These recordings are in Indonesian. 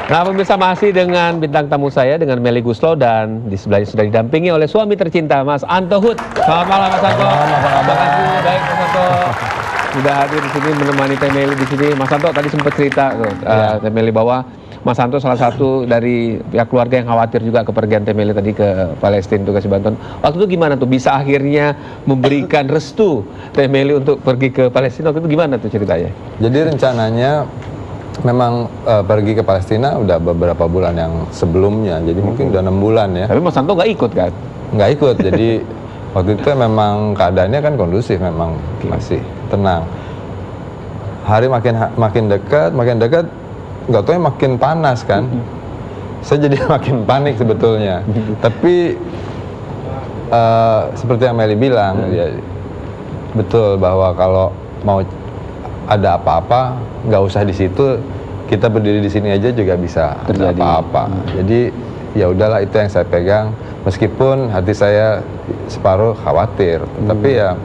Nah, pemirsa, masih dengan bintang tamu saya, dengan Melly Guslo, dan di sebelahnya sudah didampingi oleh suami tercinta, Mas Anto Hood. Selamat malam, Mas Anto. Terima kasih, baik, Mas Anto. Sudah hadir di sini menemani Teh Melly di sini. Mas Anto tadi sempat cerita, Teh Melly, bahwa Mas Anto salah satu dari pihak keluarga yang khawatir juga kepergian Teh Melly tadi ke Palestina untuk kasih bantuan. Waktu itu gimana tuh bisa akhirnya memberikan restu Teh Melly untuk pergi ke Palestina? Waktu itu gimana tuh ceritanya? Jadi rencananya memang pergi ke Palestina udah beberapa bulan yang sebelumnya, jadi mungkin udah 6 bulan ya. Tapi Mas Anto nggak ikut kan? Nggak ikut, jadi waktu itu memang keadaannya kan kondusif, memang masih tenang. Hari makin dekat, nggak tahu makin panas kan. Saya jadi makin panik sebetulnya. Tapi seperti yang Melly bilang, ya, betul bahwa kalau mau ada apa-apa nggak usah di situ, kita berdiri di sini aja juga bisa terjadi apa-apa. Jadi ya udahlah, itu yang saya pegang, meskipun hati saya separuh khawatir, tapi ya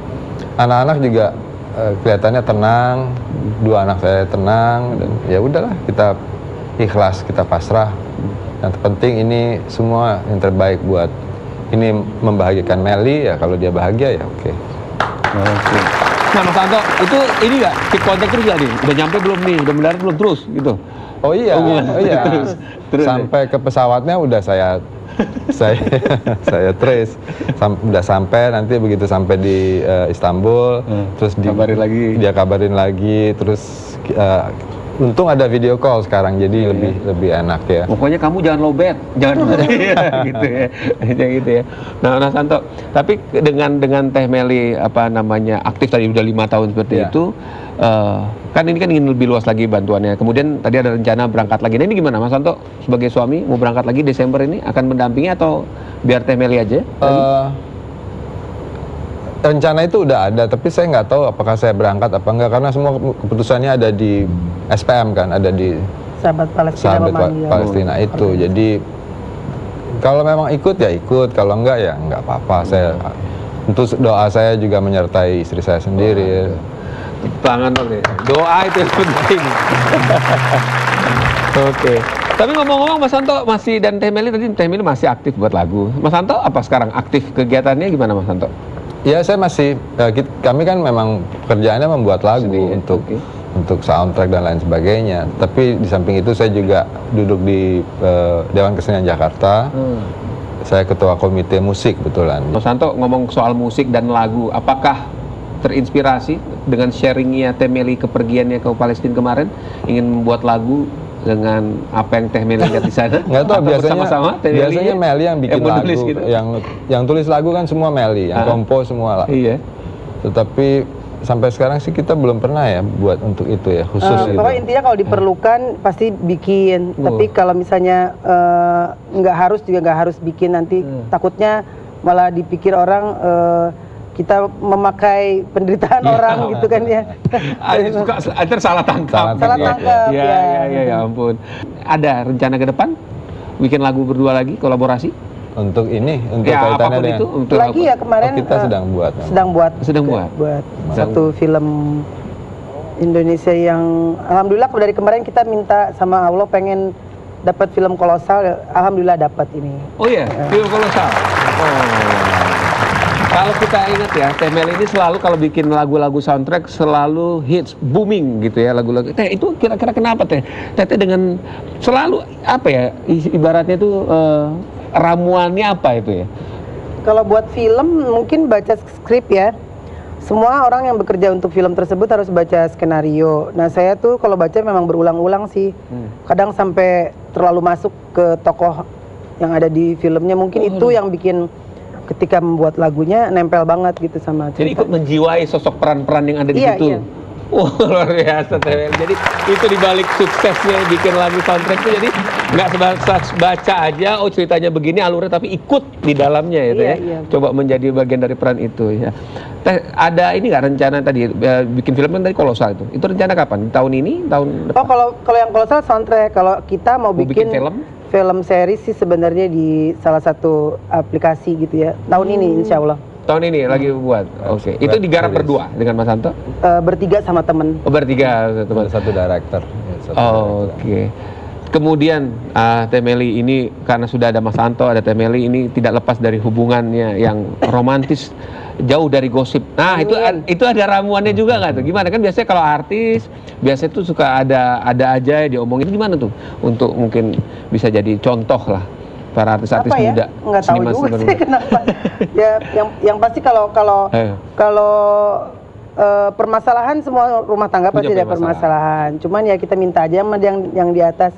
anak-anak juga kelihatannya tenang, 2 anak saya tenang, dan ya udahlah, kita ikhlas, kita pasrah. Yang terpenting ini semua yang terbaik buat ini, membahagiakan Melly, ya kalau dia bahagia ya oke. Nah, Mas Anto, itu ini nggak keep kontak terus nggak nih? Udah nyampe belum nih? Udah mendarat belum terus gitu? Oh iya, terus sampai ke pesawatnya udah saya trace, udah sampai, nanti begitu sampai di Istanbul, terus dia kabarin lagi, terus untung ada video call sekarang, jadi lebih enak ya. Pokoknya kamu jangan lowbat, jangan gitu ya, gitu ya. Nah, Mas Anto, tapi dengan Teh Melly aktif tadi udah 5 tahun seperti itu, kan ini kan ingin lebih luas lagi bantuannya. Kemudian tadi ada rencana berangkat lagi. Nah, ini gimana, Mas Anto sebagai suami mau berangkat lagi Desember ini, akan mendampingi atau biar Teh Melly aja? Rencana itu udah ada, tapi saya nggak tahu apakah saya berangkat apa enggak, karena semua keputusannya ada di SPM kan, ada di Sahabat Palestina itu. Jadi kalau memang ikut ya ikut, kalau enggak ya enggak apa-apa. Saya tentu doa saya juga menyertai istri saya sendiri. Tangan dong ya. Doa itu yang penting. Oke. Tapi ngomong-ngomong, Mas Anto masih, dan Teh Melly tadi, Teh Melly masih aktif buat lagu. Mas Anto apa sekarang aktif kegiatannya gimana, Mas Anto? Ya, saya masih, kami kan memang pekerjaannya membuat lagu untuk soundtrack dan lain sebagainya. Tapi di samping itu saya juga duduk di Dewan Kesenian Jakarta. Saya ketua komite musik kebetulan. Mas Anto ngomong soal musik dan lagu, apakah terinspirasi dengan sharingnya Teh Melly kepergiannya ke Palestina kemarin, ingin membuat lagu dengan apa yang Teh Melly lihat di sana? Nggak tahu, biasanya Melly yang bikin lagu, gitu? yang tulis lagu kan semua Melly, yang kompos semua lah. Iya. Tetapi sampai sekarang sih kita belum pernah ya buat untuk itu ya, khusus gitu. Pokoknya intinya kalau diperlukan pasti bikin. Tapi kalau misalnya nggak harus bikin, nanti takutnya malah dipikir orang kita memakai penderitaan orang gitu kan ya. Suka salah tangkap. Salah tangkap. Ya ampun. Ada rencana ke depan bikin lagu berdua lagi, kolaborasi? Untuk ini, untuk ya, kaitannya dengan itu lagi ya kemarin kita sedang buat satu film Indonesia yang alhamdulillah dari kemarin kita minta sama Allah pengen dapat film kolosal, alhamdulillah dapat ini. Oh iya, film kolosal. Kalau kita ingat ya, Teh Melly ini selalu kalau bikin lagu-lagu soundtrack selalu hits, booming gitu ya lagu-lagu. Teh, itu kira-kira kenapa Teh? Teh dengan selalu apa ya, ibaratnya itu ramuannya apa itu ya? Kalau buat film mungkin baca skrip ya. Semua orang yang bekerja untuk film tersebut harus baca skenario. Nah, saya tuh kalau baca memang berulang-ulang sih. Kadang sampai terlalu masuk ke tokoh yang ada di filmnya. Mungkin itu yang bikin ketika membuat lagunya nempel banget gitu sama cerita. Jadi ikut menjiwai sosok peran-peran yang ada di situ. Iya. Luar biasa Teh Melly. Jadi itu dibalik suksesnya bikin lagu soundtrack itu, jadi nggak sebatas baca aja, oh ceritanya begini alurnya, tapi ikut di dalamnya ya Teh. Iya. Coba menjadi bagian dari peran itu ya. Teh, ada ini nggak rencana tadi bikin film kan tadi kolosal itu? Itu rencana kapan? Tahun ini? Tahun depan? Oh, kalau yang kolosal soundtrack. Kalau kita mau bikin film series sih sebenarnya di salah satu aplikasi gitu ya. Tahun ini insya Allah. Tahun ini lagi buat. Oke. Itu digarap berdua dengan Mas Anto? Bertiga sama temen. Oh, bertiga teman. Satu director. Oke. kemudian Teh Meli ini karena sudah ada Mas Anto, ada Teh Meli, ini tidak lepas dari hubungannya yang romantis, jauh dari gosip. Nah itu ada ramuannya juga nggak tuh? Gimana kan biasanya kalau artis biasanya tuh suka ada aja diomongin, gimana tuh untuk mungkin bisa jadi contoh lah para artis-artis muda. Nggak tahu juga sih kenapa. Ya yang pasti kalau permasalahan semua rumah tangga pasti ada permasalahan. Cuman ya kita minta aja sama yang di atas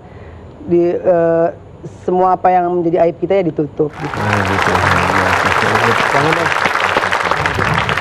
semua apa yang menjadi aib kita ya ditutup. Gitu. Nah, gitu.